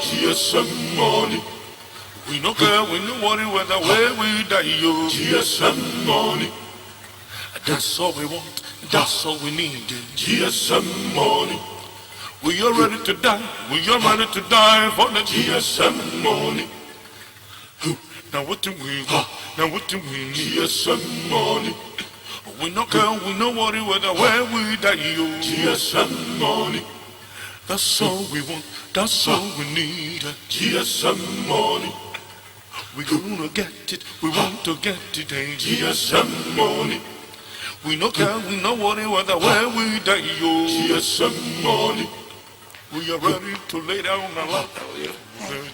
GSM money. We no care, we no worry whether where we die, yo. GSM money. That's all we want, that's all we need. GSM money. We are ready to die, we are ready to die for the GSM money. Now what do we want? Now what do we need? GSM money. We no care, we no worry whether where we die, yo. GSM money. That's all we want, that's all we need. GSM money. We gonna get it, we want to get it, GSM money. We no care, we no worry whether where we die, yo. GSM money. We are ready to lay down our life.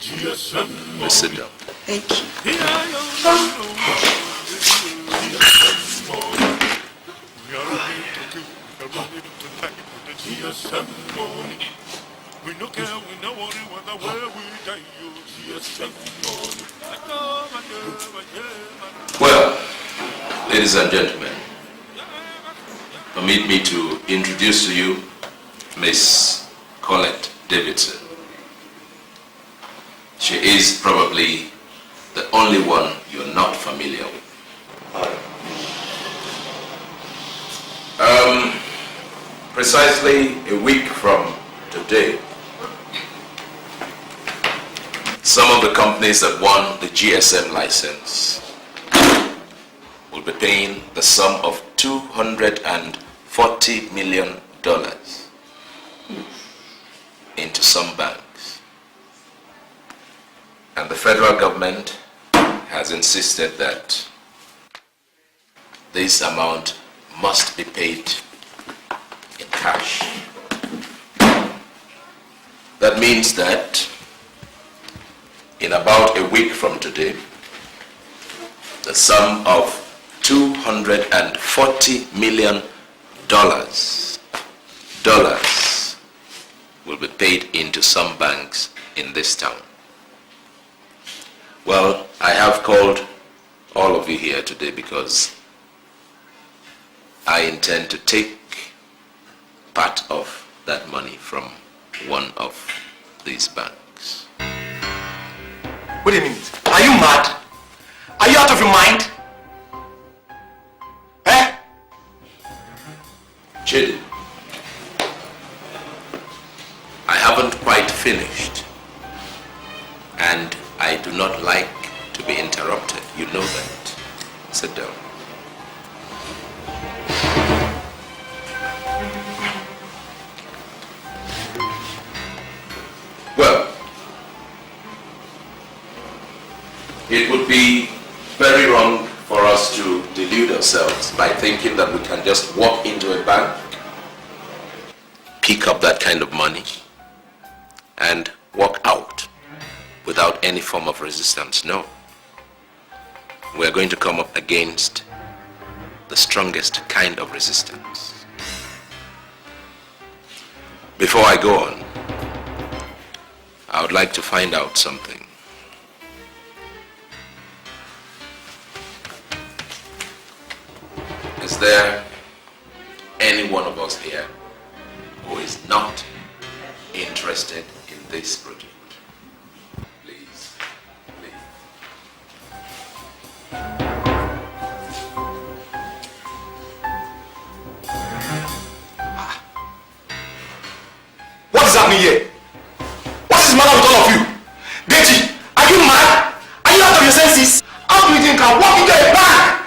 GSM money. Sit down. Thank you. GSM money. We are ready to kill, we are ready to die with the GSM money. We no care, we no worry whether where we die, yo. GSM money. Well, ladies and gentlemen, permit me to introduce to you Miss Colette Davidson. She is probably the only one you're not familiar with. Precisely a week from today, some of the companies that won the GSM license will be paying the sum of $240 million into some banks. And the federal government has insisted that this amount must be paid in cash. That means that in about a week from today, the sum of $240 million will be paid into some banks in this town. Well, I have called all of you here today because I intend to take part of that money from one of these banks. Wait a minute. Are you mad? Are you out of your mind? Eh? Dede, I haven't quite finished, and I do not like to be interrupted. You know that. Sit down. Well, it would be very wrong for us to delude ourselves by thinking that we can just walk into a bank, pick up that kind of money, and walk out without any form of resistance. No. We're going to come up against the strongest kind of resistance. Before I go on, I would like to find out something. Is there any one of us here who is not interested in this project? Please, please. What is happening here? What is the matter with all of you? Dede, are you mad? Are you out of your senses? How do you think I walk into a bank?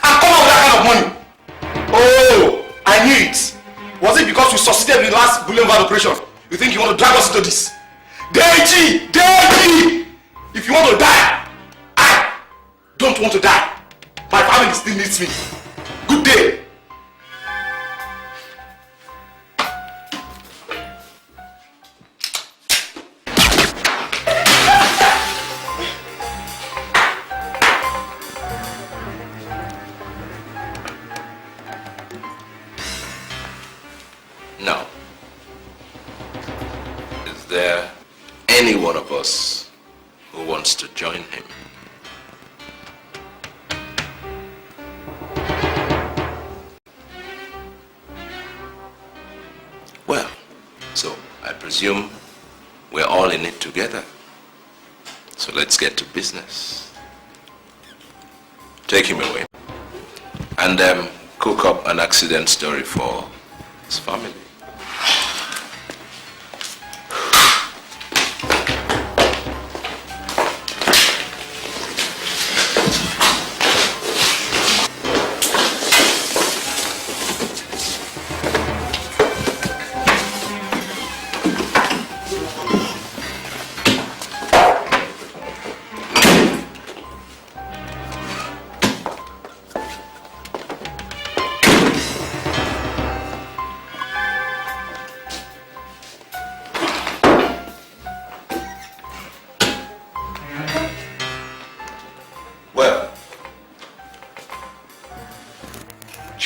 And come out with that kind of money? Oh, I knew it. Was it because we succeeded in the last Boulevard operation? You think you want to drag us into this? Dede! If you want to die, I don't want to die. My family still needs me. Good day. Now, is there any one of us who wants to join him? presume we're all in it together. So let's get to business. Take him away. And cook up an accident story for his family.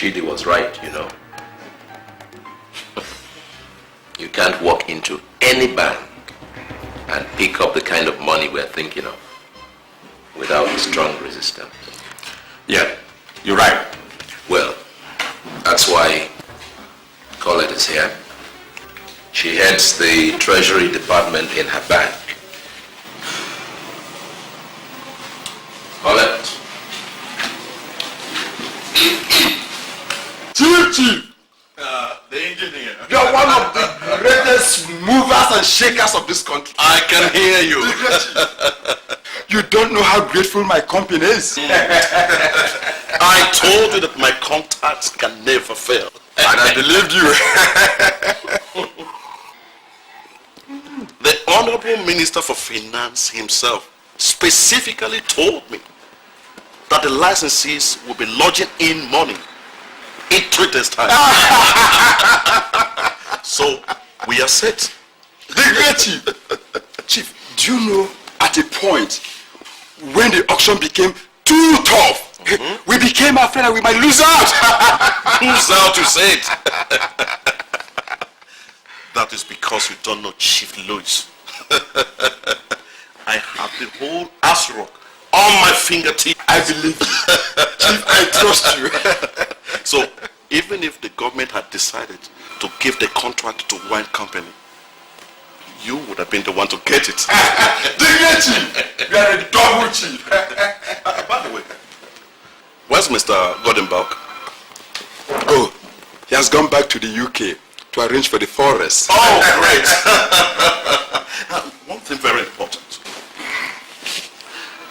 Dede was right, you know. You can't walk into any bank and pick up the kind of money we're thinking of without strong resistance. Yeah, you're right. Well, that's why Colette is here. She heads the Treasury Department in her bank. Colette. Chief! The engineer. You are one of the greatest movers and shakers of this country. I can hear you. You don't know how grateful my company is. I told you that my contacts can never fail. And I believed you. The Honorable Minister for Finance himself specifically told me that the licensees will be lodging in money in 3 days' time. So we are set. The great chief. Chief, do you know at a point when the auction became too tough, we became afraid that we might lose out. Who's out to say it? That is because you don't know Chief Louis. I have the whole ass rock on my fingertip. I believe you. Chief, I trust you. So even if the government had decided to give the contract to one company, you would have been the one to get it. The great chief. You are a double chief. By the way, where's Mr. Goldenbach? Oh, he has gone back to the UK to arrange for the forest. Oh, great. One thing very important.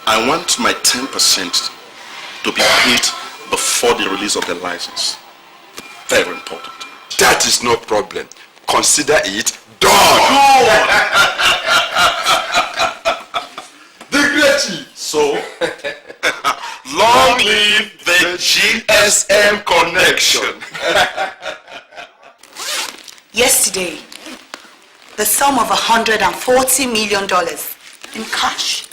I want my 10% to be paid before the release of the license. Very important. That is no problem. Consider it done. The great chief. So, long live the GSM connection. Yesterday, the sum of $140 million in cash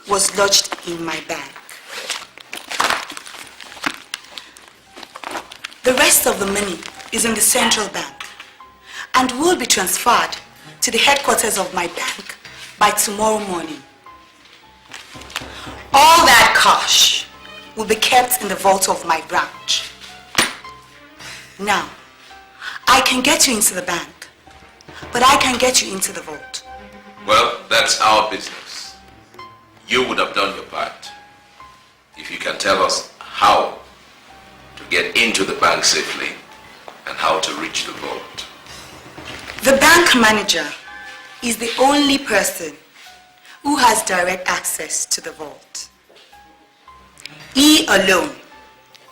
was lodged in my bank. The rest of the money is in the central bank and will be transferred to the headquarters of my bank by tomorrow morning. All that cash will be kept in the vault of my branch. Now, I can get you into the bank, but I can get you into the vault. Well, that's our business. You would have done your part. If you can tell us how to get into the bank safely and how to reach the vault. The bank manager is the only person who has direct access to the vault. He alone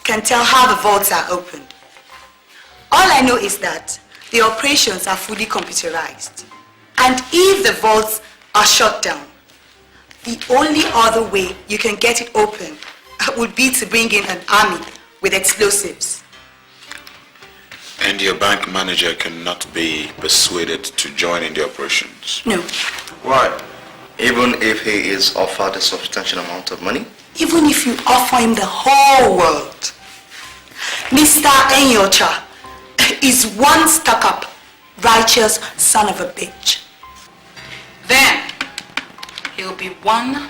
can tell how the vaults are opened. All I know is that the operations are fully computerized. And if the vaults are shut down, the only other way you can get it open would be to bring in an army with explosives. And your bank manager cannot be persuaded to join in the operations? No. Why? Even if he is offered a substantial amount of money? Even if you offer him the whole world. Mr. Anyiocha is one stuck-up, righteous son of a bitch. Then he'll be one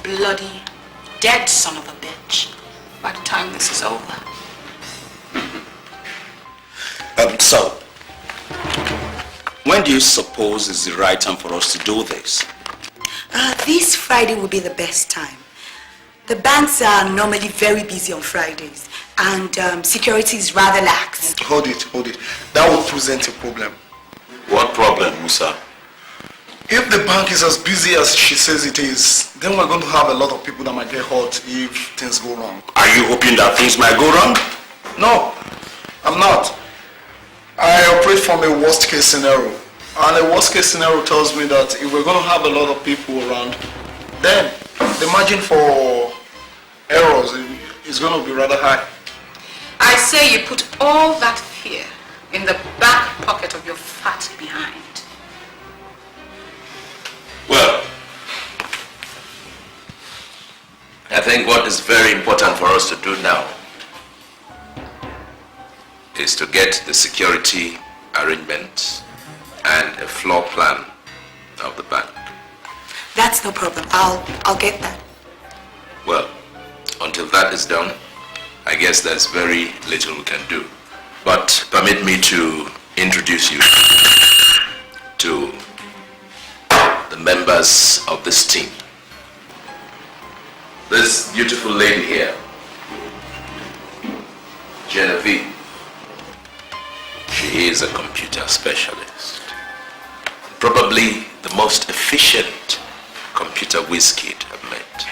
bloody, dead son of a bitch by the time this is over. So, When do you suppose is the right time for us to do this? This Friday will be the best time. The banks are normally very busy on Fridays, and security is rather lax. Hold it. That will present a problem. What problem, Musa? If the bank is as busy as she says it is, then we're going to have a lot of people that might get hurt if things go wrong. Are you hoping that things might go wrong? No, I'm not. I operate from a worst case scenario. And a worst case scenario tells me that if we're going to have a lot of people around, then the margin for errors is going to be rather high. I say you put all that fear in the back pocket of your fat behind. Well, I think what is very important for us to do now is to get the security arrangements and a floor plan of the bank. That's no problem. I'll get that. Well, until that is done, I guess there's very little we can do. But permit me to introduce you to the members of this team. This beautiful lady here, Genevieve, she is a computer specialist. Probably the most efficient computer whiz kid I've met.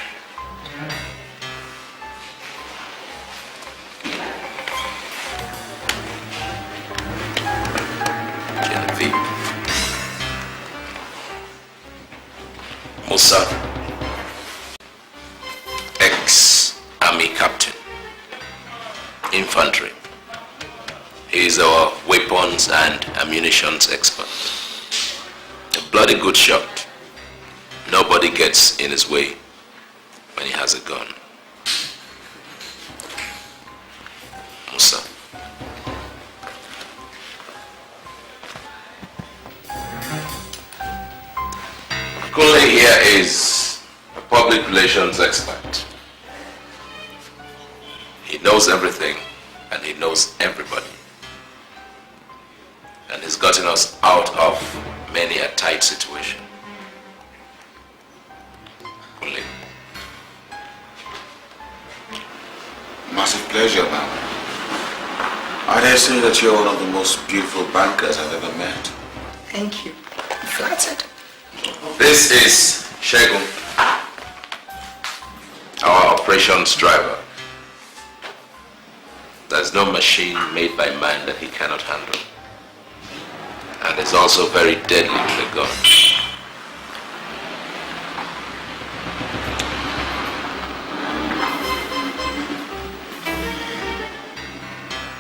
Genevieve. Musa, ex-army captain, infantry. He is our weapons and ammunitions expert. A bloody good shot. Nobody gets in his way when he has a gun. Musa. Kunle here is a public relations expert. He knows everything and he knows everybody. And he's gotten us out of many a tight situation. Kunle. Massive pleasure, man. I dare say that you're one of the most beautiful bankers I've ever met. Thank you. I'm flattered. This is Segun, our operations driver. There's no machine made by man that he cannot handle. And is also very deadly with a gun.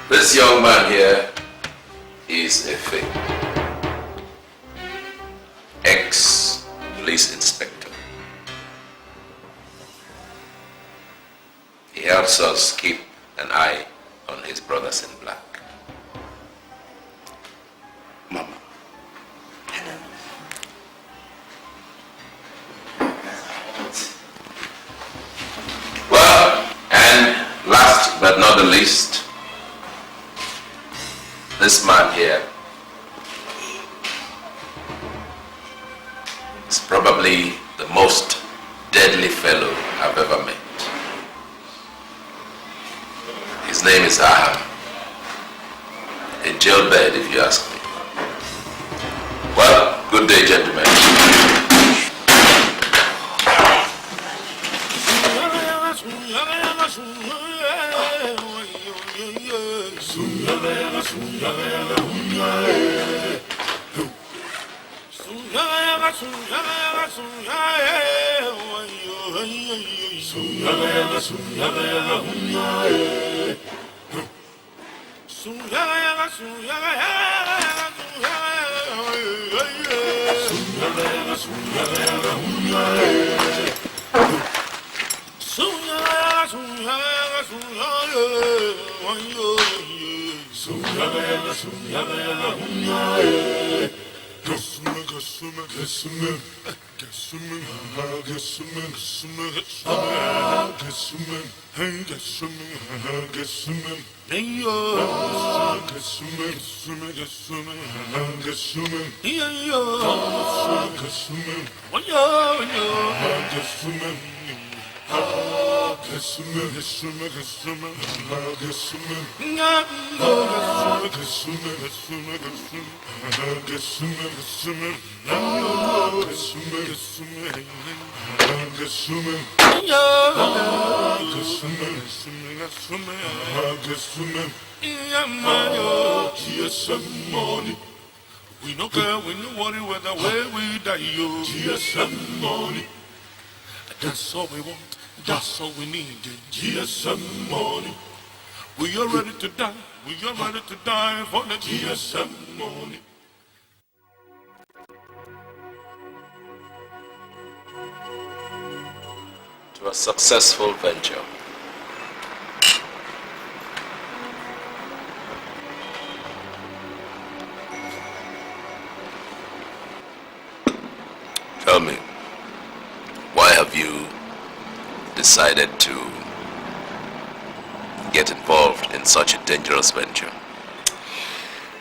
This young man here is a fake. Ex-police inspector. He helps us keep an eye on his brothers in black. Mama. Hello. Well, and last but not the least, this man here is probably the most deadly fellow I've ever met. His name is Aham. A jailbird, if you ask me. Well, good day, gentlemen. We no care, we no worry whether where we die, yo. GSM money. That's all we want, that's all we need. GSM money. We are ready to die, we are ready to die for the GSM money. To a successful venture. Tell me, why have you decided to get involved in such a dangerous venture?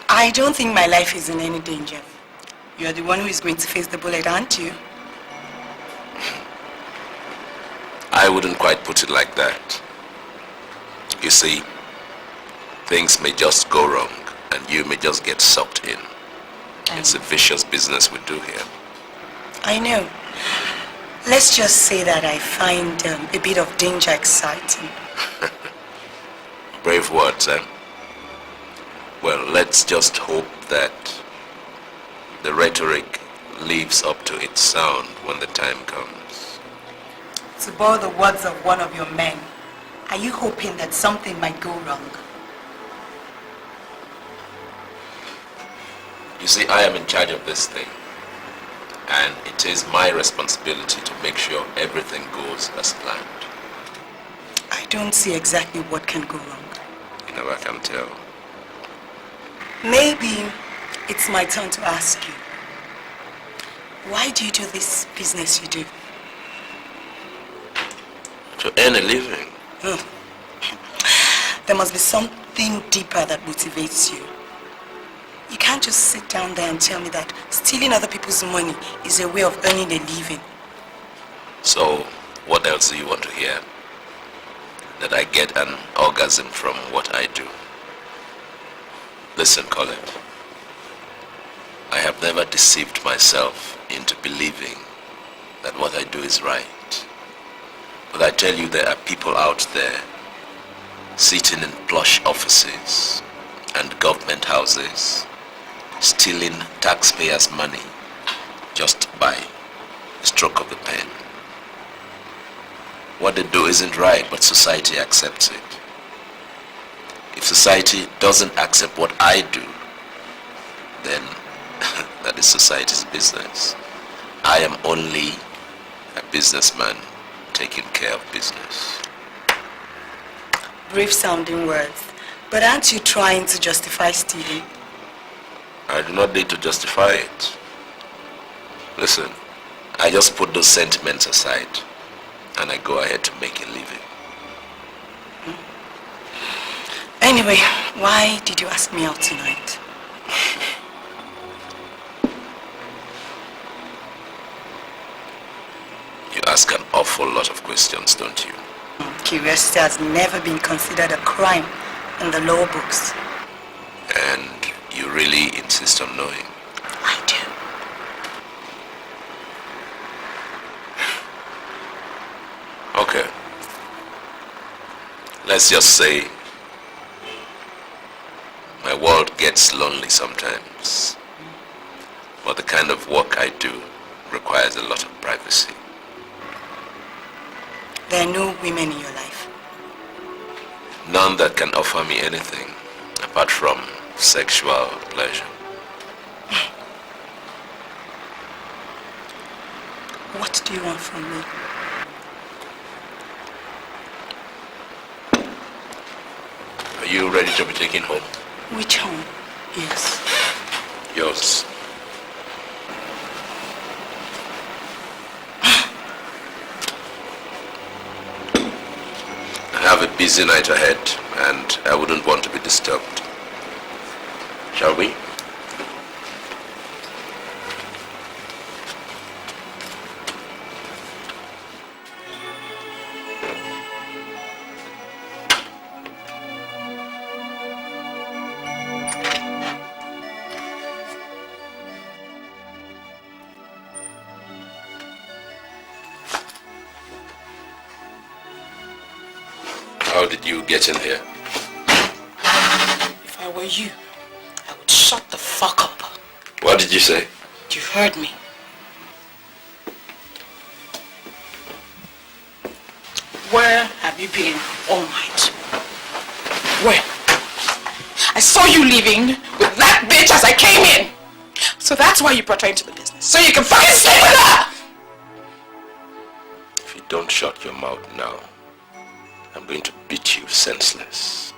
I don't think my life is in any danger. You're the one who is going to face the bullet, aren't you? I wouldn't quite put it like that. You see, things may just go wrong and you may just get sucked in. It's a vicious business we do here. I know. Let's just say that I find a bit of danger exciting. Brave words, eh? Well, let's just hope that the rhetoric lives up to its sound when the time comes. To borrow the words of one of your men, are you hoping that something might go wrong? You see, I am in charge of this thing. And it is my responsibility to make sure everything goes as planned. I don't see exactly what can go wrong. You never can tell. Maybe it's my turn to ask you. Why do you do this business you do? To earn a living. There must be something deeper that motivates you. You can't just sit down there and tell me that stealing other people's money is a way of earning a living. So, what else do you want to hear? That I get an orgasm from what I do? Listen, Colette. I have never deceived myself into believing that what I do is right. But I tell you, there are people out there sitting in plush offices and government houses, stealing taxpayers' money just by a stroke of the pen. What they do isn't right, but society accepts it. If society doesn't accept what I do, then that is society's business. I am only a businessman taking care of business. Brave sounding words, but aren't you trying to justify stealing? I do not need to justify it. Listen, I just put those sentiments aside and I go ahead to make a living. Anyway, why did you ask me out tonight? You ask an awful lot of questions, don't you? Curiosity has never been considered a crime in the law books. And you really insist on knowing? I do. Okay. Let's just say my world gets lonely sometimes. But the kind of work I do requires a lot of privacy. There are no women in your life? None that can offer me anything apart from sexual pleasure. What do you want from me? Are you ready to be taken home? Which home? Yes. Yours. have a busy night ahead, and I wouldn't want to be disturbed. Shall we? How did you get in here? If I were you, I would shut the fuck up. What did you say? You heard me. Where have you been all night? Where? I saw you leaving with that bitch as I came in. So that's why you brought her into the business. So you can fucking sleep with her! If you don't shut your mouth now, I'm going to beat you senseless.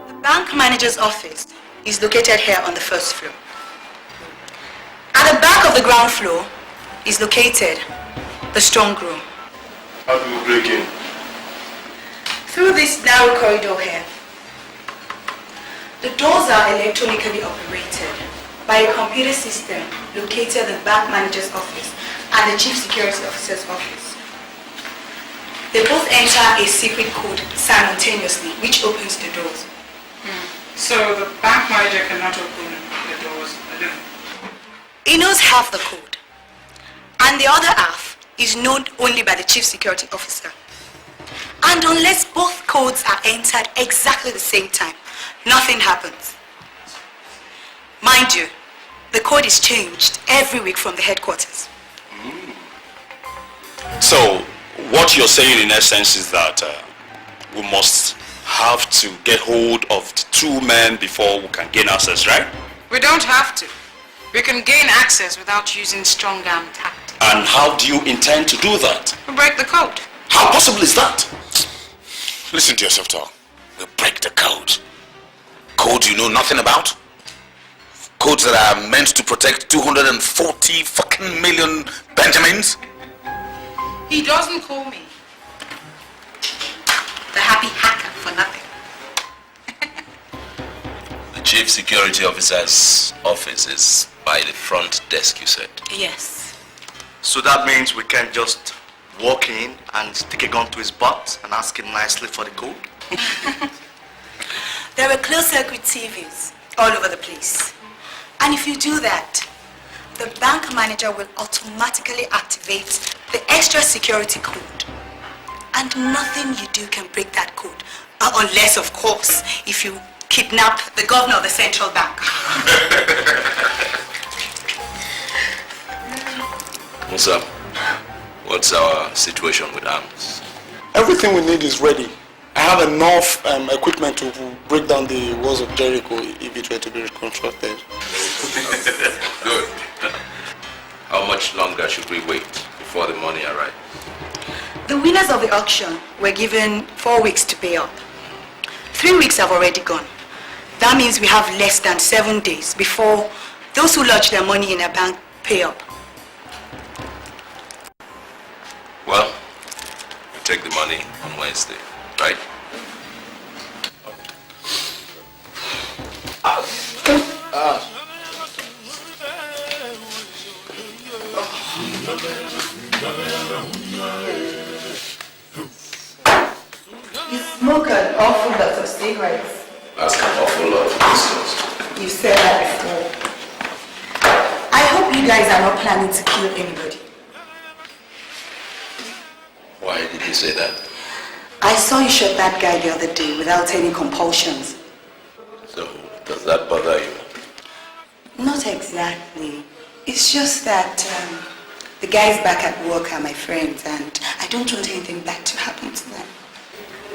The bank manager's office is located here on the first floor. At the back of the ground floor is located the strong room. How do we break in? Through this narrow corridor here. The doors are electronically operated by a computer system located in the bank manager's office and the chief security officer's office. They both enter a secret code simultaneously, which opens the doors. So the bank manager cannot open the doors alone? He knows half the code, and the other half is known only by the chief security officer. And unless both codes are entered exactly the same time, nothing happens. Mind you, the code is changed every week from the headquarters. So, what you're saying in essence is that we must have to get hold of the two men before we can gain access, right? We don't have to. We can gain access without using strong arm tactics. And how do you intend to do that? We break the code. How possible is that? Listen to yourself talk. We break the code. Code you know nothing about? Codes that are meant to protect 240 fucking million Benjamins? He doesn't call me the happy hacker for nothing. The chief security officer's office is by the front desk, you said? Yes. So that means we can't just walk in and stick a gun to his butt and ask him nicely for the code? There are closed-circuit TVs all over the place. And if you do that, the bank manager will automatically activate the extra security code. And nothing you do can break that code. Unless, of course, if you kidnap the governor of the central bank. Musa, what's our situation with arms? Everything we need is ready. I have enough equipment to break down the walls of Jericho if it were to be reconstructed. Good. How much longer should we wait before the money arrives? The winners of the auction were given 4 weeks to pay up. 3 weeks have already gone. That means we have less than 7 days before those who lodge their money in a bank pay up. Well, we take the money on Wednesday, right? You smoke an awful lot of cigarettes. That's an awful lot of questions. You said that before. I hope you guys are not planning to kill anybody. Why did you say that? I saw you shot that guy the other day without any compulsions. So, does that bother you? Not exactly. It's just that the guys back at work are my friends and I don't want anything bad to happen to them.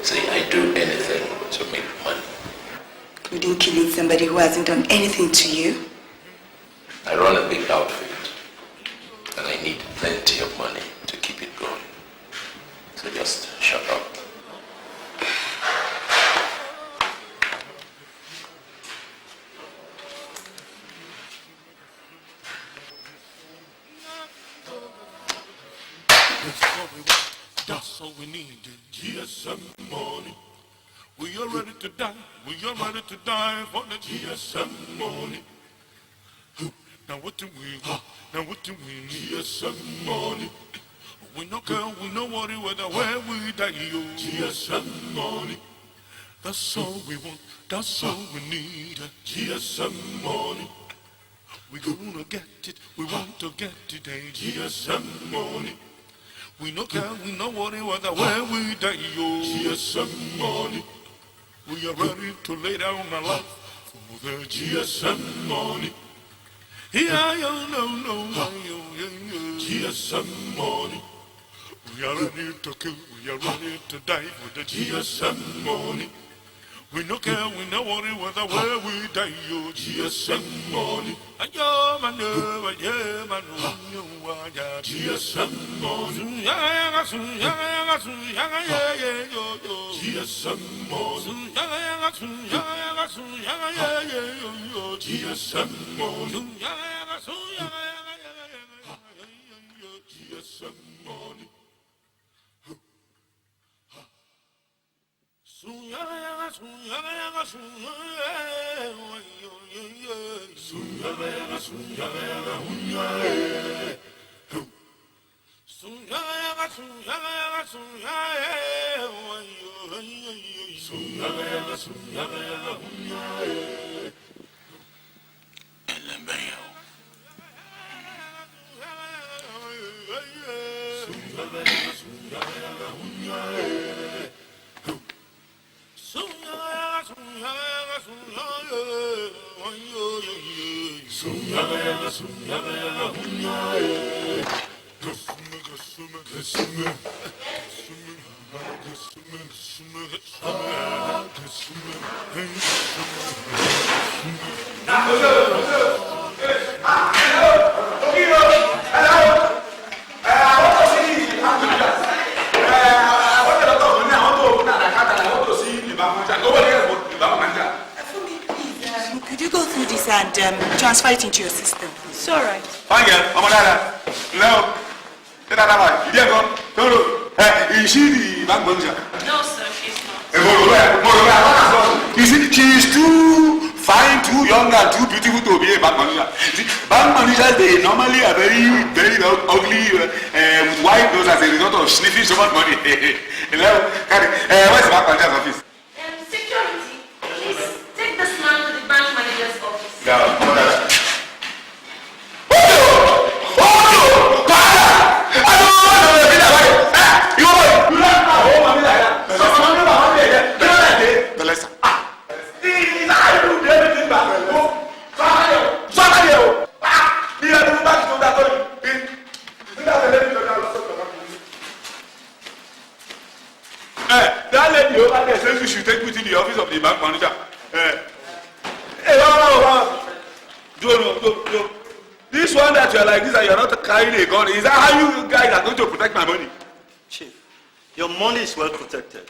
See, I do anything to make money. Including killing somebody who hasn't done anything to you? I run a big outfit, and I need plenty of money to keep it going. So just shut up. That's all we need. GSM money. We are ready to die. We are ready to die for the GSM money. Now what do we want? Now what do we need? GSM money. We no care, we no worry whether where we die. Yo. GSM money. That's all we want. That's all we need. GSM money. We gonna get it. We want to get it. GSM money. We no care, we no worry whether where we die, yo. GSM money. We are ready to lay down our life for the GSM money. Yeah, no, GSM money. We are ready to kill, we are ready to die for the GSM money. We no care, we no worry whether where we die, yo. GSM money. GSM money. GSM money. GSM money. GSM money. Could you go through this and transfer it into your system? It's all right. Fine, girl. I'm on that. No. You didn't go. Is she the bank manager? No, sir, she's not. You see, she is too fine, too young, and too beautiful to be a bank manager. See, bank managers, they normally are very, very ugly with white nose as a result of sniffing so much money. Where's the bank manager's office? Security, please take this man to the bank manager's office. No, that lady over there says you should take me to the office of the bank manager. No. This one that you are like this and you are not carrying a gun, is that how you guys are going to protect my money? Chief, your money is well protected.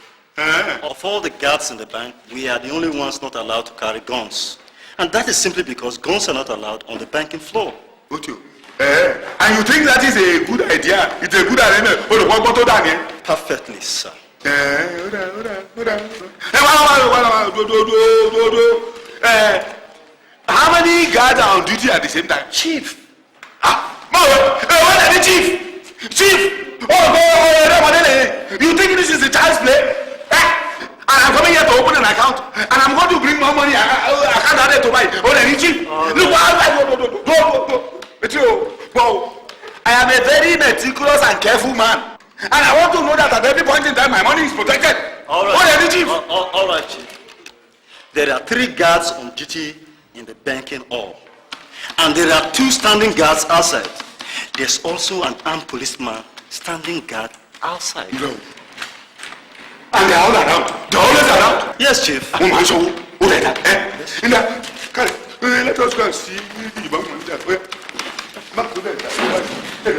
Of all the guards in the bank, we are the only ones not allowed to carry guns. And that is simply because guns are not allowed on the banking floor. And you think that is a good idea? It's a good idea? Perfectly, sir. How many guards are on duty at the same time? Chief. Chief! You think this is a child's play? And I'm coming here to open an account, and I'm going to bring more money. I can't add it to buy. Chief! Look, I am a very meticulous and careful man. And I want to know that at every point in time my money is protected. All right, Chief. All right, Chief. There are 3 guards on duty in the banking hall. And there are 2 standing guards outside. There's also an armed policeman standing guard outside. No. And they're all around. They're always around. Yes, Chief. Yes. Let us go and see the bank manager. Do you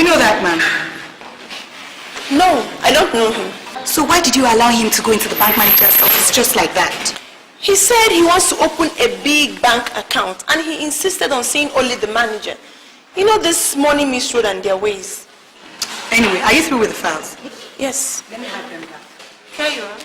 know that man? No, I don't know him. So why did you allow him to go into the bank manager's office just like that? He said he wants to open a big bank account and he insisted on seeing only the manager. You know this money misroad and their ways. Anyway, are you through with the files? Yes. Let me have them back. Here you are.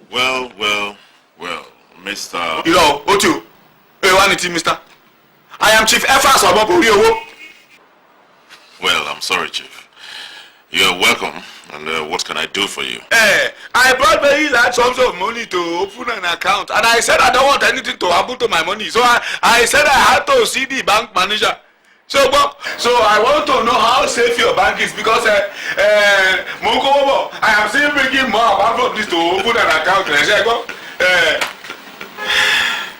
Well, Mr. You know, Otu, Mr. I am Chief Efas Obobo. Well, I'm sorry, Chief. You're welcome. And what can I do for you? I brought very large sums of money to open an account, and I said I don't want anything to happen to my money. So I said I had to see the bank manager. So I want to know how safe your bank is because Mokobo, I am still bringing more apart from this to open an account.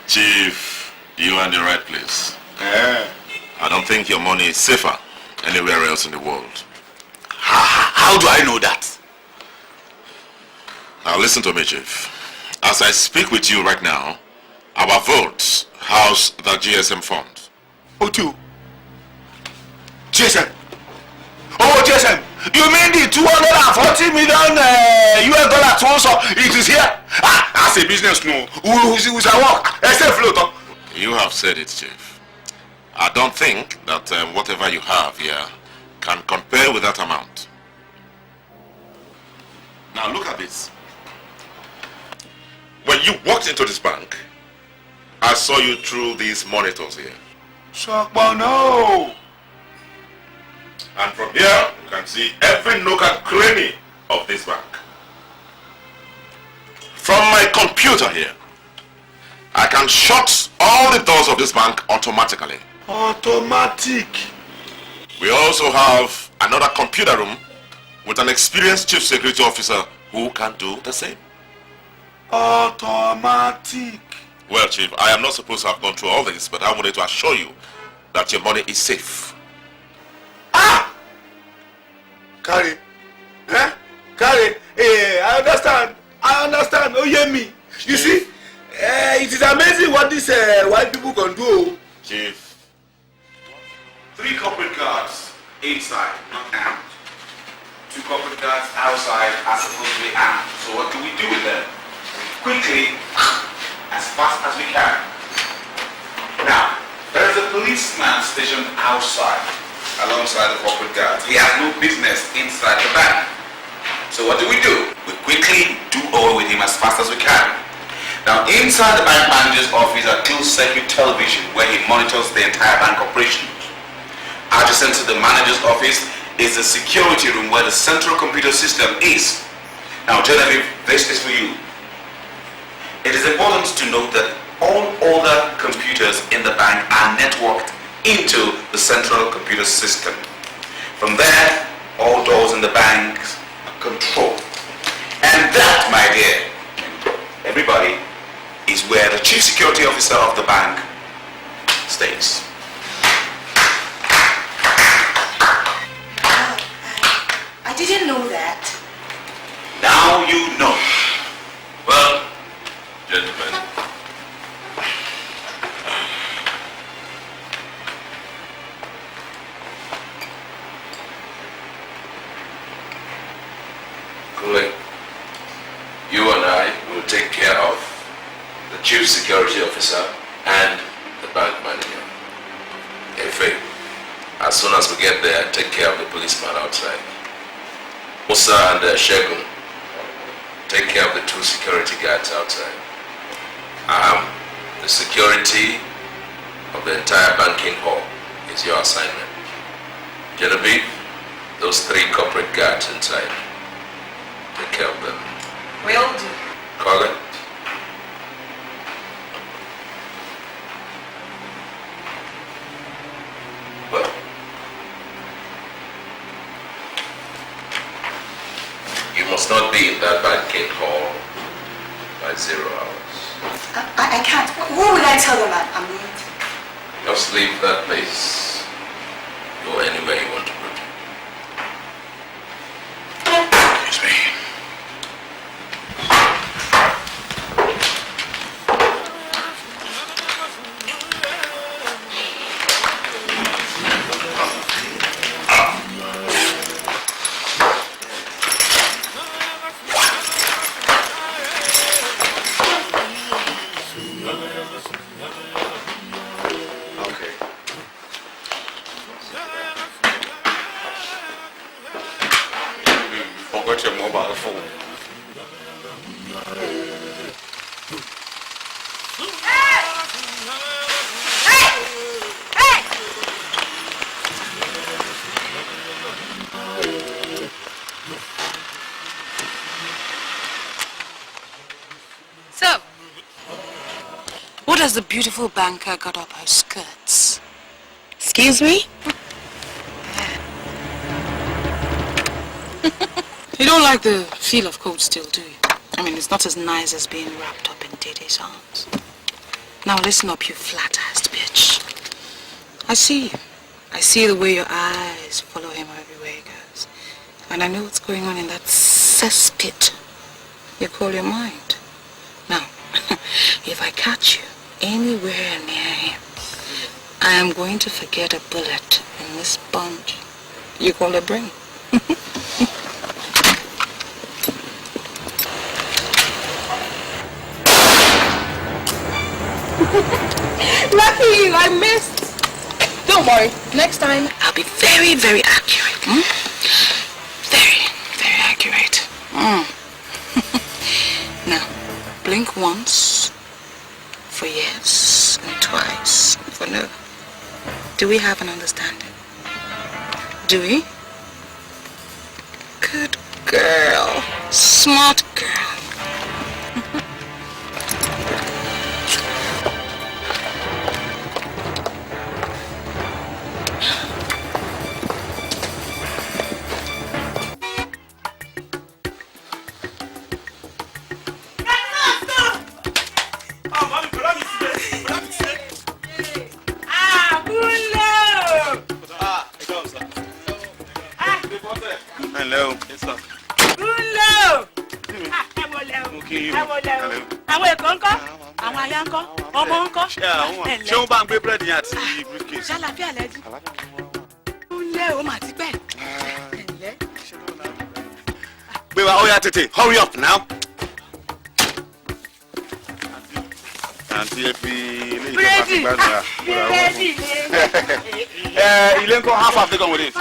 Chief, you are in the right place. I don't think your money is safer anywhere else in the world. How do I know that? Now listen to me, Chief. As I speak with you right now, our votes house the GSM fund. Otu. GSM. Oh, GSM. You mean the 240 million US dollar sponsor? It is here. As a business, no. Who's a work? Except float. You have said it, Chief. I don't think that whatever you have here can compare with that amount. Now look at this. When you walked into this bank, I saw you through these monitors here. No. And from here, you can see every nook and cranny of this bank. From my computer here, I can shut all the doors of this bank automatically. Automatic. We also have another computer room with an experienced chief security officer who can do the same. Automatic. Well, Chief, I am not supposed to have gone through all this, but I wanted to assure you that your money is safe. Carry. Carry. I understand. Oh, hear me. You see, it is amazing what these white people can do. Chief, 3 corporate guards inside, not armed. 2 corporate guards outside are supposed to be armed. So what do we do with them? Quickly, as fast as we can. Now, there is a policeman stationed outside alongside the corporate guards. He has no business inside the bank. So what do? We quickly do away with him as fast as we can. Now, inside the bank manager's office are closed circuit television where he monitors the entire bank operation. Adjacent to the manager's office is the security room where the central computer system is. Now, Genevieve, this is for you. It is important to note that all other computers in the bank are networked into the central computer system. From there, all doors in the bank are controlled. And that, my dear, everybody, is where the chief security officer of the bank stays. I didn't know that. Now you know. Well, gentlemen, Kule, you and I will take care of the chief security officer and the bank manager. Efe, as soon as we get there, take care of the policeman outside. Musa and Segun, take care of the 2 security guards outside. The security of the entire banking hall is your assignment. Genevieve, those 3 corporate guards inside, take care of them. Will do. Colin? Well, you must not be in that banquet hall by 0 hours. I can't. What would I tell them I'm late? Just leave that place. Go anywhere you want to go. Excuse me. The beautiful banker got up her skirts. Excuse me? You don't like the feel of cold steel, do you? I mean, it's not as nice as being wrapped up in Dede's arms. Now listen up, you flat-assed bitch. I see you. I see the way your eyes follow him everywhere he goes. And I know what's going on in that cesspit you call your mind. Now, if I catch you anywhere near him, I am going to forget a bullet in this sponge you call a brain. Lucky you, I missed. Don't worry, next time I'll be very, very accurate. Very, very accurate. Now, blink once for yes and twice for no. Do we have an understanding? Do we? Good girl. Smart girl. Hurry up now. Auntie Ilenko, half have they gone with it?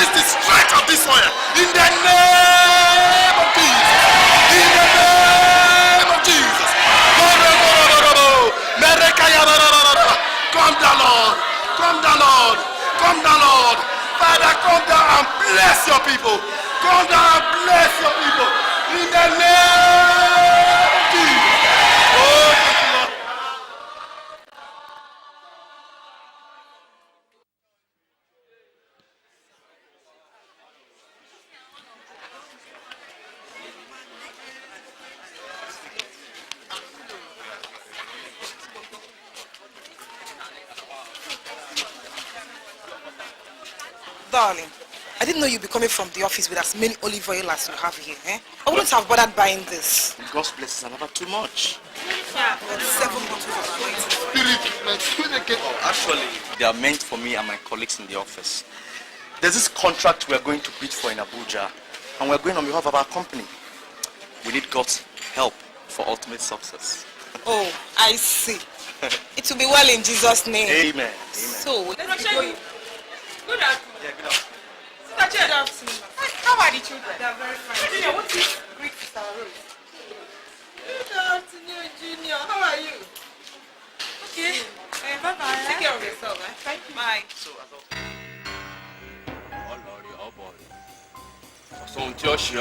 seize the strength of this oil in the name of Jesus. In the name of Jesus. Come down, Lord. Come down, Lord. Come down, Lord. Father, come down and bless your people. Come down and bless your people. In the name of Jesus. Oh, thank you, Lord. Darling, I didn't know you'd be coming from the office with as many olive oil as you have here. I wouldn't have bothered buying this. God's blessings are never too much. 7 bottles of anointing. Actually, they are meant for me and my colleagues in the office. There's this contract we are going to bid for in Abuja, and we're going on behalf of our company. We need God's help for ultimate success. Oh, I see. It will be well in Jesus' name. Amen. Amen. So, let's be going. Good afternoon. Yeah, good afternoon. Good afternoon. How are the children? They are very fine. Junior, what is great Sister Rose? Good afternoon, Junior. How are you? Okay. Bye-bye. Take care of yourself. Thank you. Bye. So, as of... Oh Lord, oh boy. So until she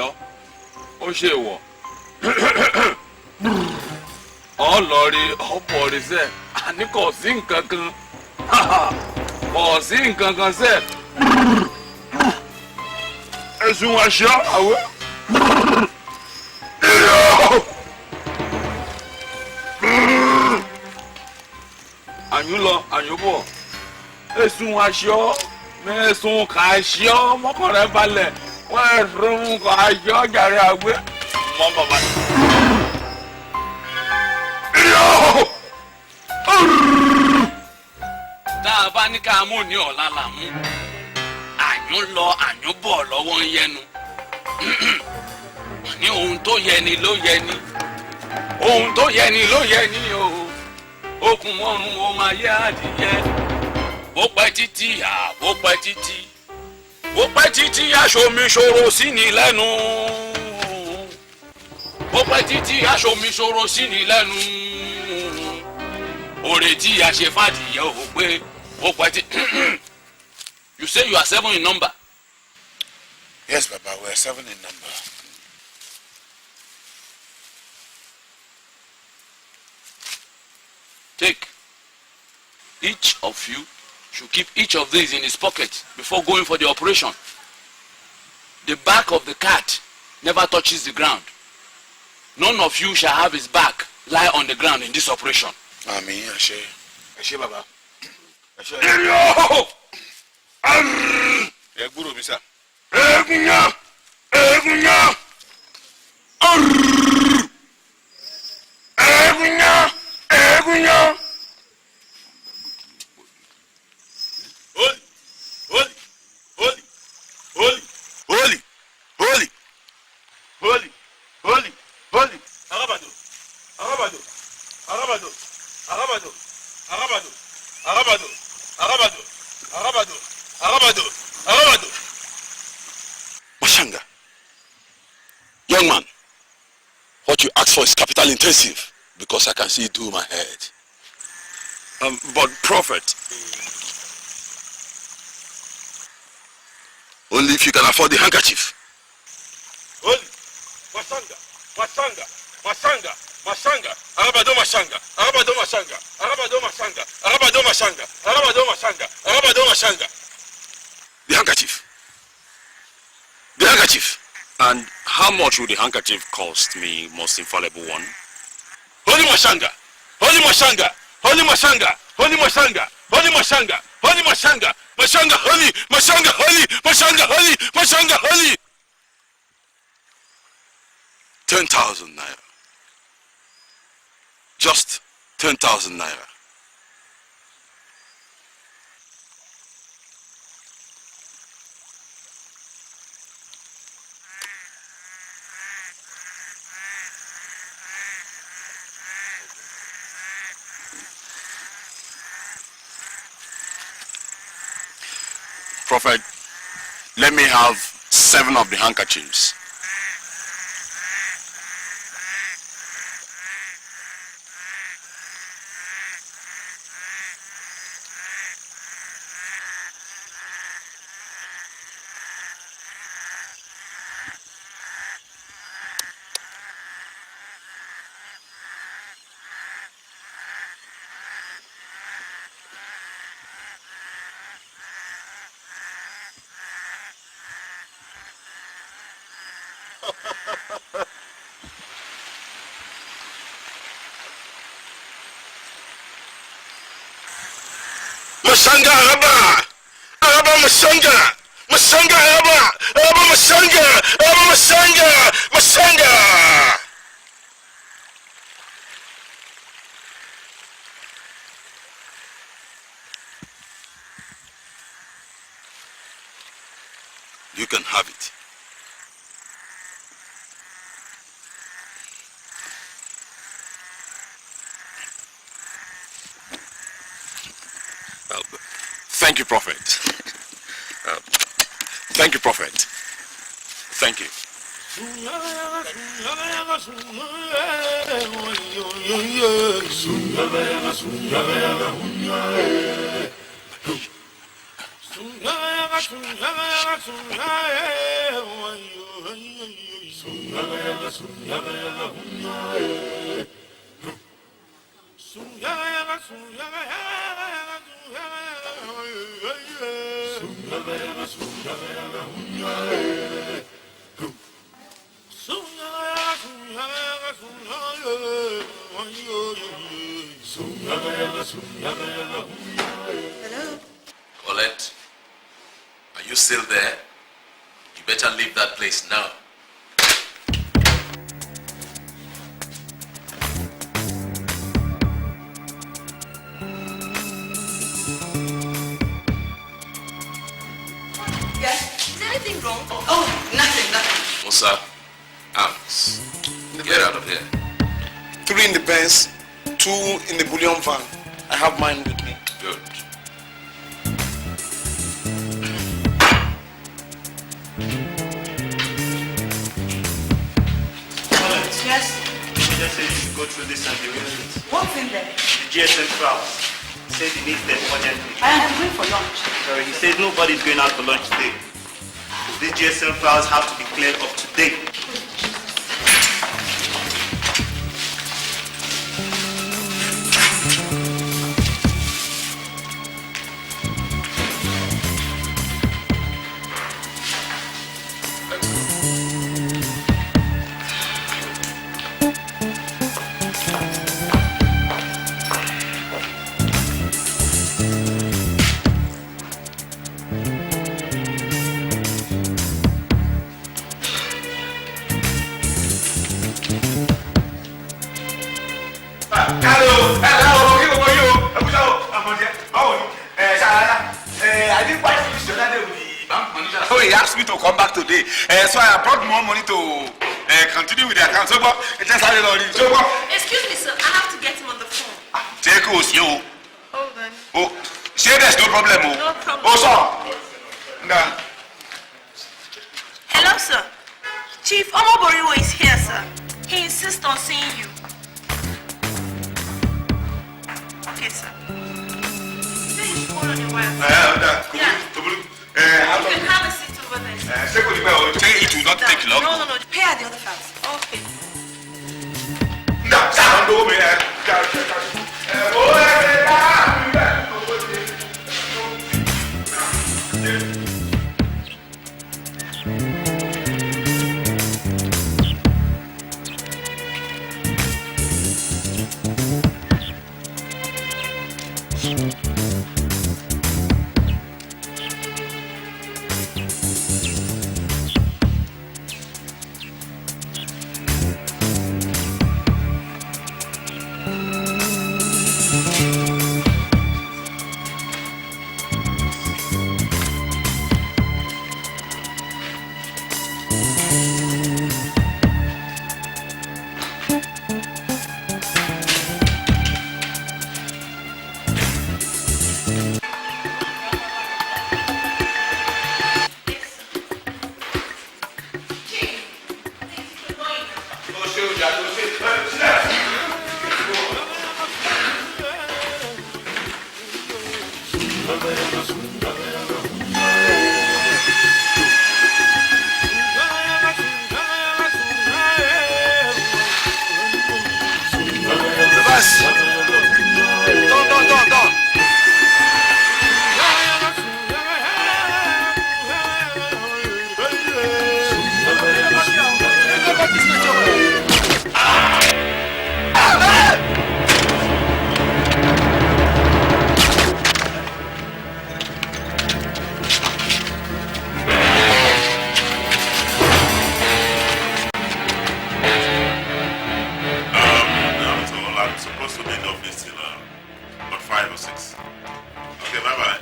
oh Lord, oh boy, say, I need to sing kankan. Oh, sing kankan say. As you wash your away. And you love, and you go. As you wash your. Mais son cachot, mon corps balai. Ouais, son cachot, j'arrive à voir. Mon papa. Tá a bá ní ká mú ní ọ̀la là mú. Àyún lọ, àyún bọ̀ lọ́wọ́ ń yẹnu. Ní ohun tó yẹ ni ló yẹ ni. Ohun tó yẹ ni ló yẹ ni o. Okùn mọ́rùn ó máa yẹ adìyẹ. Bó pẹ́ títí bó pẹ́ títí bó pẹ́ títí aṣomi ṣòro sí ni lẹ́nu bó pẹ́ títí aṣomi ṣòro sí ni lẹ́nu òrè tí a ṣe fàdìyẹ ò pé bó pẹ́ títí. You say you are 7 in number. Yes, Baba, we are 7 in number. Take. Each of you should keep each of these in his pocket before going for the operation. The back of the cat never touches the ground. None of you shall have his back lie on the ground in this operation. Amen. Ashe. Ashe, Baba. Ashe. Yo! Egburo mi sa. Egunya! Egunya! Egunya! Egunya! Mashanga, young man, what you ask for is capital intensive because I can see it through my head. But Prophet, only if you can afford the handkerchief. Holy, Mashanga, Mashanga, Mashanga, Mashanga, Arabado Mashanga, Arabado Mashanga, Arabado Mashanga, Arabado Mashanga, Arabado Mashanga, Arabado Mashanga. The handkerchief. The handkerchief. and how much would the handkerchief cost me, most infallible one? Holy Mashanga, Holy Mashanga, Holy Mashanga, Holy Mashanga, Holy Mashanga, Holy Mashanga, Mashanga, Holy, Mashanga, Holy, Mashanga, Holy, Mashanga, Holy. 10,000 naira. Just 10,000 naira. Prophet, Let me have 7 of the handkerchiefs. Masanga Araba! Araba Masanga! Masanga Araba! Araba Masanga! Araba Masanga! Masanga! You can have it. Thank you, Prophet. Thank you, Prophet. Thank you. Hello? Colette, are you still there? You better leave that place now. Yes? Is anything wrong? Oh, nothing. Musa, arms. Get out of here. 3 in the Benz, 2 in the bullion van. I have mine with me. Good. Yes? Just say you should go through this and be with it. What's in there? The GSM files. He said he needs them urgently. I am going for lunch. Sorry, he says nobody's going out for lunch today. These GSM files have to be cleared up today. He asked me to come back today, so I brought more money to continue with the account. So, Excuse me, sir. I have to get him on the phone. take us, you. Hold on. Oh, say there's no problem. No problem. Oh, sir. Nah. Hello, sir. Chief Omoboriwo is here, sir. He insists on seeing you. Okay, sir. Say you should hold on your wire. You can have a seat over there. Say it will not take long. No. Pay at the other house. Okay. 6. Okay, bye-bye.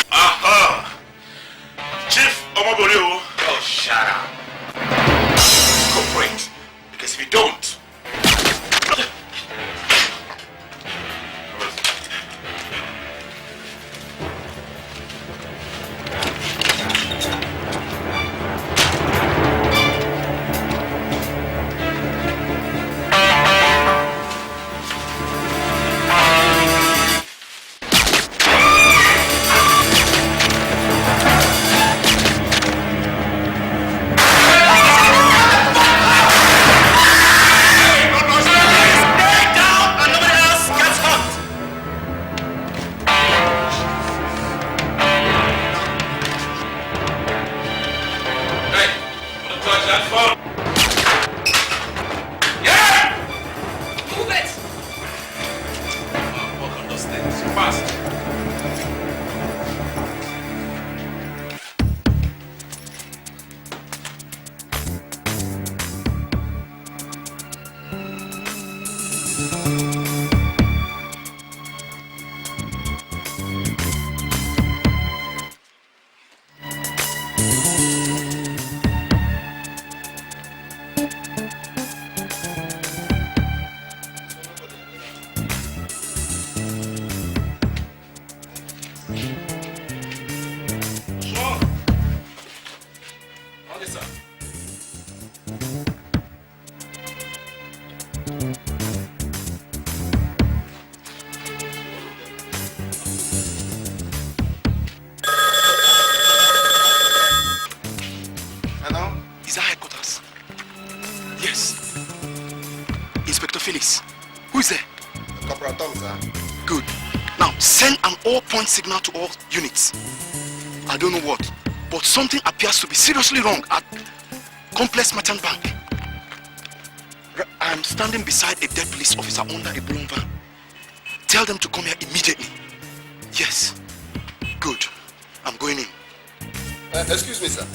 Aha! Chief Omoborio. Oh, shut up. Cooperate. Because if you don't... Signal to all units. I don't know what, but something appears to be seriously wrong at Complex Merchant Bank. I'm standing beside a dead police officer under a brown van. Tell them to come here immediately. Yes. Good. I'm going in. Excuse me, sir.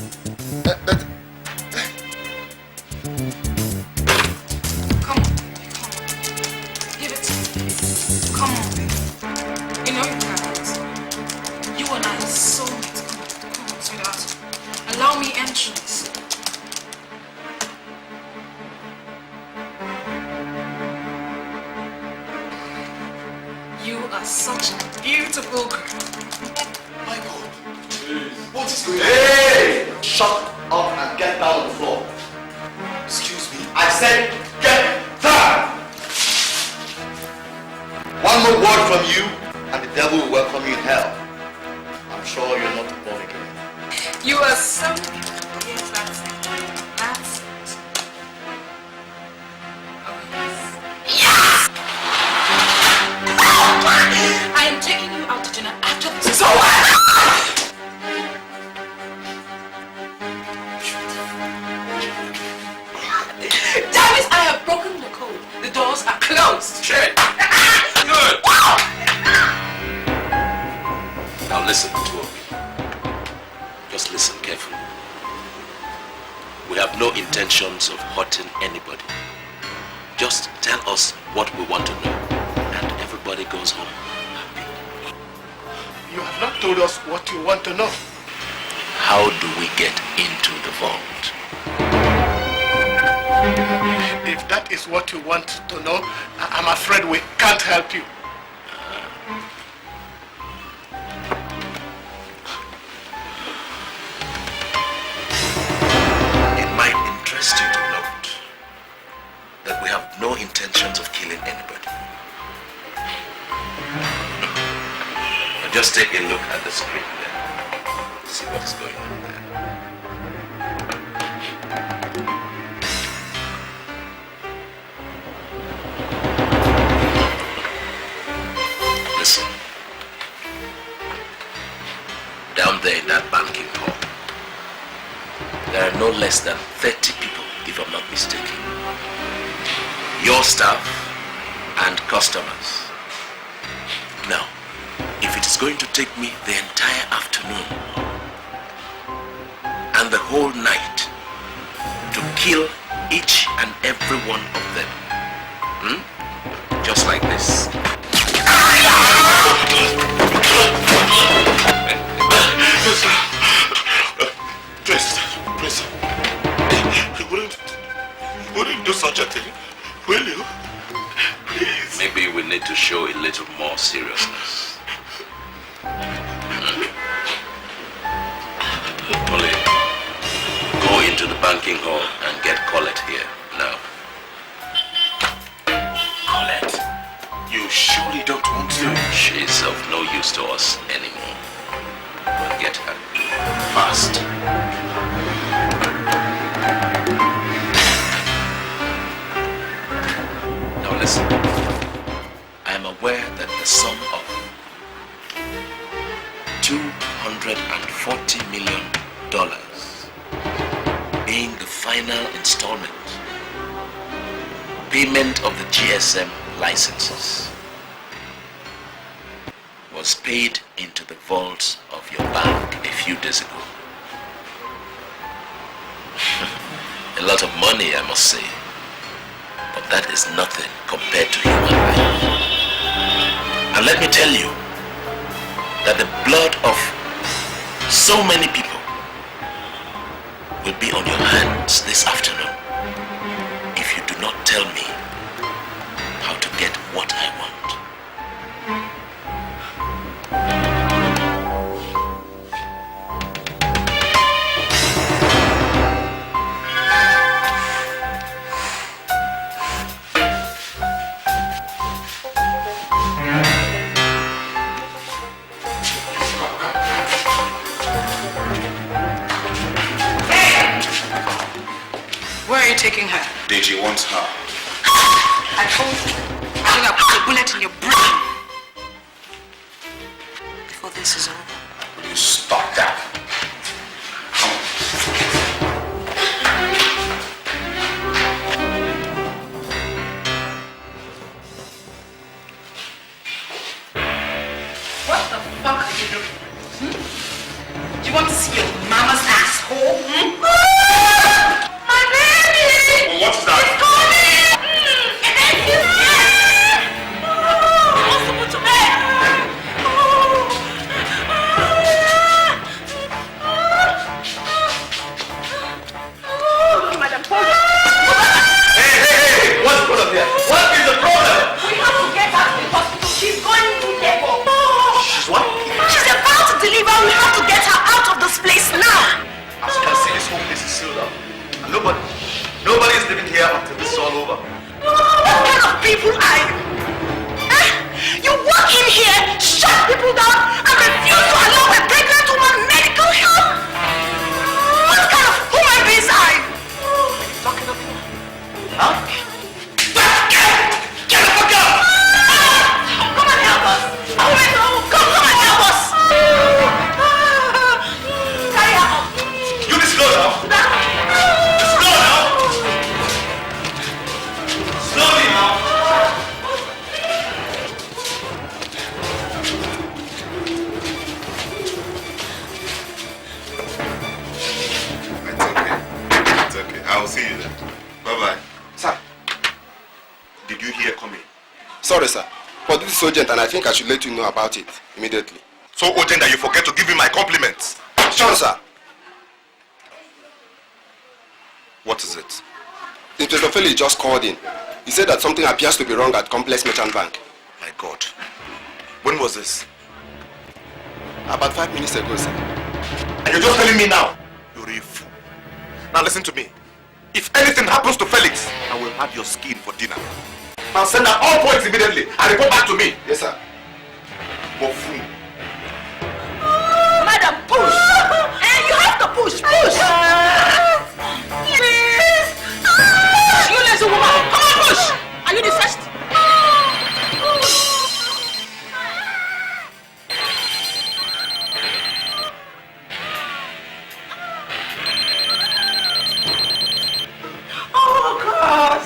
Come on. Give it to me. Come on, baby. You know you can. You and I are soulmates. Come on, sweetheart. Allow me entrance. You are such a beautiful girl. My God. What is going on? Hey! Shut up and get down on the floor. Excuse me. I said get down! One more word from you and the devil will welcome you in hell. I'm sure you're not born again. You are so beautiful. Yes, that's it. That's it. Oh, yes. I am taking you out to dinner after this. So what? Davis, I have broken the code. The doors are closed. Shit. Good. Now listen, two of you. Just listen carefully. We have no intentions of hurting anybody. Just tell us what we want to know, and everybody goes home happy. You have not told us what you want to know. How do we get into the vault? If that is what you want to know, I'm afraid we can't help you. It might interest you to note that we have no intentions of killing anybody. Now just take a look at the screen there. See what is going on there. Listen. Down there in that banking hall, there are no less than 30 people, if I'm not mistaken. Your staff and customers. Now, if it is going to take me the entire afternoon and the whole night to kill each and every one of them, just like this, Please. You wouldn't do such a thing, will you? Please. Maybe we need to show a little more seriousness. Only go into the banking hall and get Colette here now. Colette, you surely don't want to? She's of no use to us anymore. We'll get her. Fast. Now listen. I am aware that the sum of $240 million being the final installment, payment of the GSM licenses, was paid into the vaults of your bank a few days ago. A lot of money, I must say, but that is nothing compared to human life. And let me tell you that the blood of so many people will be on your hands this afternoon if you do not tell me how to get what I want. Taking her. Dede wants her. I told you, I think I'll put a bullet in your brain before this is over. Will you stop that? What the fuck are you doing? Do you want to see your mama's asshole? What is that? It's coming! Thank you! What's the to bed? Madam Polo! Hey! What's the problem here? What is the problem? We have to get her to the hospital. She's going to labor. She's what? She's about to deliver. We have to get her out of this place now. As you can see, this whole place is sealed up. And nobody is living here until this is all over. What kind of people are you? You walk in here, shut people down, and refuse to allow a pregnant woman medical help? What kind of human beings are you? What are you talking about? Huh? Get the fuck up! Come and help us! Come and help us! Carry her up. You be slow now. Slowly now. It's okay. I'll see you then. Bye-bye. Sir. Did you hear coming? Sorry, sir. But this is urgent and I think I should let you know about it immediately. So urgent that you forget to give me my compliments. Sure, sir. What is it? Inspector Felix just called in. He said that something appears to be wrong at Complex Merchant Bank. My God. When was this? About 5 minutes ago, sir. And you're just telling me now? You're a fool. Now listen to me. If anything happens to Felix, I will have your skin for dinner. Now send out all points immediately and report back to me. Yes, sir. Buffoon. Madam, push! You have to push! Push! Please! You lazy woman! Come on, push! Are you the first? Oh, God!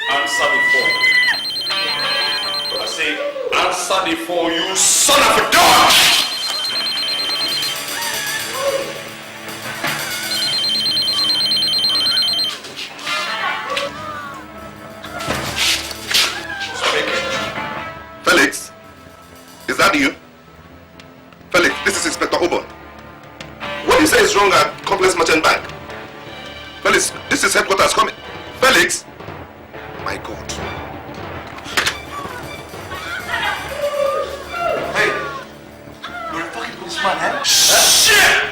I'm serving 4. strong and complex merchant bank. Felix, this is headquarters coming. Felix? My God. Hey, you're a fucking policeman, eh? Shit!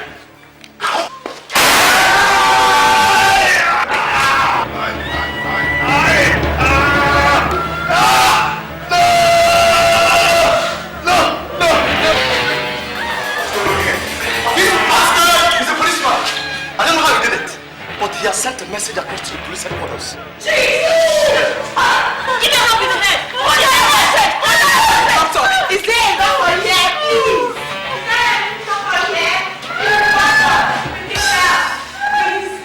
But he has sent a message across to the police headquarters. Jesus! Give me a help in the head! What the hell? Doctor, is there a doctor here, please? Is there a doctor here? Doctor, please, please,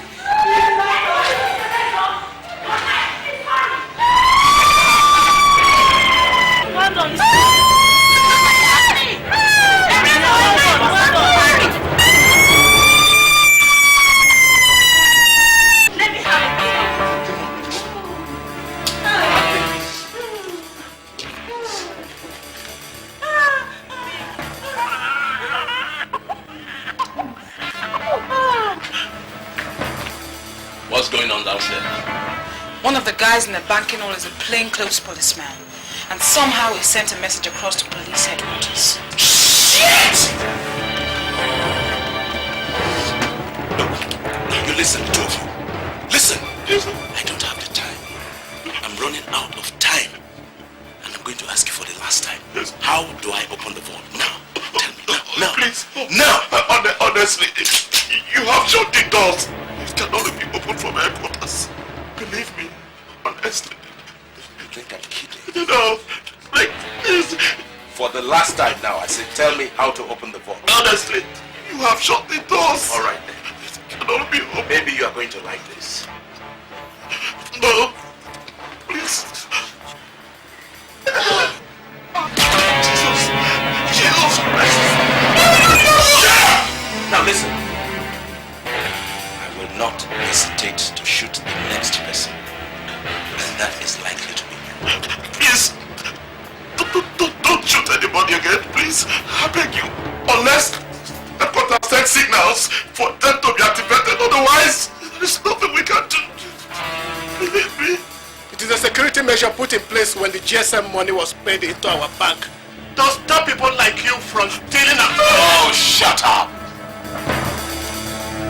What's going on downstairs? One of the guys in the banking hall is a plainclothes policeman, and somehow he sent a message across to police headquarters. Shit! Look, you listen, two of you. Listen! I don't have the time. I'm running out of time. And I'm going to ask you for the last time. How do I open the vault? Now! Tell me now! Now! Please! Now! Honestly, you have shut the doors. It can only be opened from headquarters. Believe me, honestly. You think I'm kidding? No, please. For the last time now, I said, tell me how to open the vault. Honestly, you have shut the doors. All right then. It can only be opened. Maybe you are going to like this. No, please. Jesus Christ. Now listen. I will not hesitate to shoot the next person. And that is likely to be you. Please. Don't shoot anybody again, please. I beg you. Unless the quarter send signals for them to be activated. Otherwise, there's nothing we can do. Believe me. It is a security measure put in place when the GSM money was paid into our bank to stop people like you from stealing our... Oh, shut up!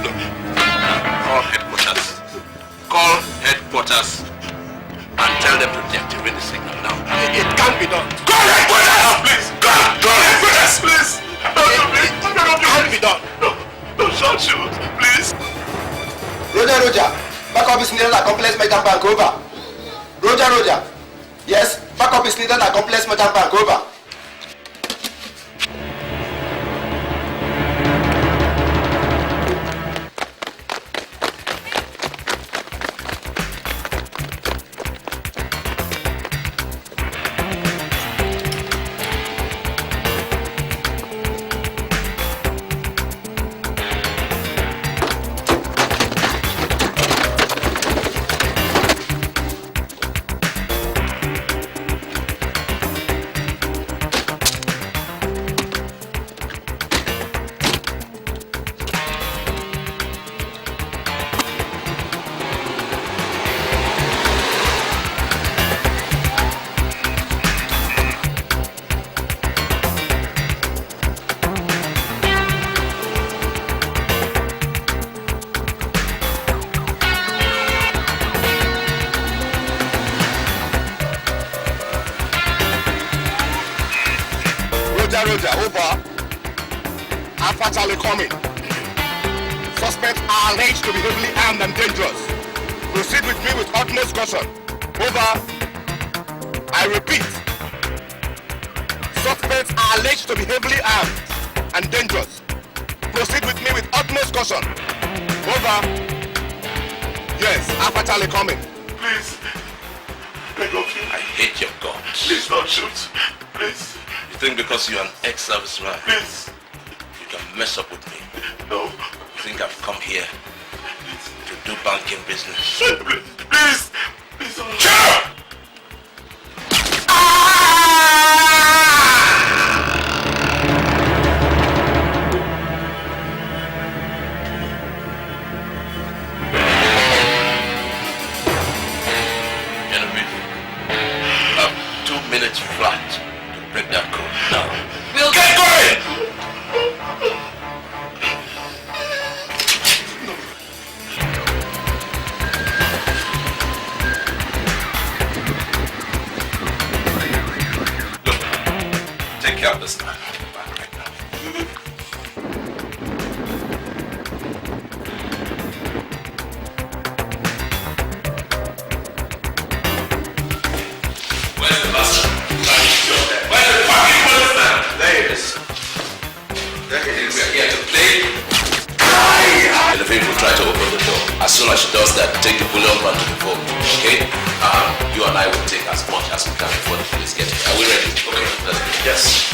Look, call headquarters. Call headquarters and tell them to deactivate the signal now. It can't be done. Call headquarters! Please! Call headquarters, please! It can't be done. No, don't shoot, please. Roger. Backup is needed at complex merchant bank, over. Roger. Yes, backup is needed at complex merchant bank, over. Roger, over. I'm fatally coming. Suspects are alleged to be heavily armed and dangerous. Proceed with me with utmost caution. Over. I repeat. Suspects are alleged to be heavily armed and dangerous. Proceed with me with utmost caution. Over. Yes, I'm fatally coming. Please. Beg of you. I hate your guts. Please don't shoot. Please. You think because you're an ex-serviceman, Please. you can mess up with me? No. You think I've come here to do banking business? Please. Please don't. Shut up! Listen, man. Back right now. Where's the bus? Where's the fucking policeman? There he is. There he is. We're here to play. Elephant will try to open the door. As soon as she does that, take the bullion van to the phone. Okay? You and I will take as much as we can before the police get here. Are we ready? Okay, let's go. Yes.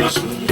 Junior,